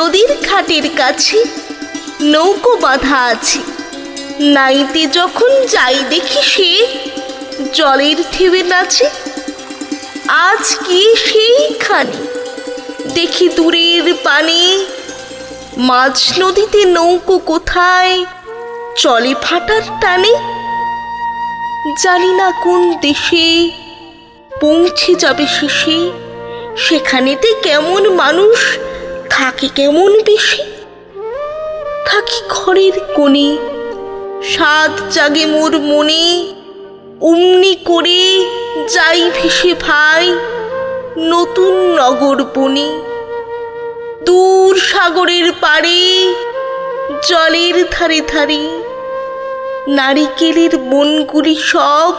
নদীর ঘাটের কাছে নৌকো বাঁধা আছে। নাইতে যখন যাই দেখি সে জলের ঢেউয়ে নাচে। আজ কি সেইখানে দেখি দূরের পানে, মাঝ নদীতে নৌকো কোথায় চলে ফাটার টানে। জানি না কোন দেশে পৌঁছে যাবে শেষে, সেখানেতে কেমন মানুষ থাকে কেমন বেশি। থাকি ঘরের কোণে, সাত জাগে মোর মনে, অমনি করে যাই ভেসে ভাই নতুন নগর বনে। দূর সাগরের পাড়ে জলের ধারে ধারে নারিকেলের বনগুলি সব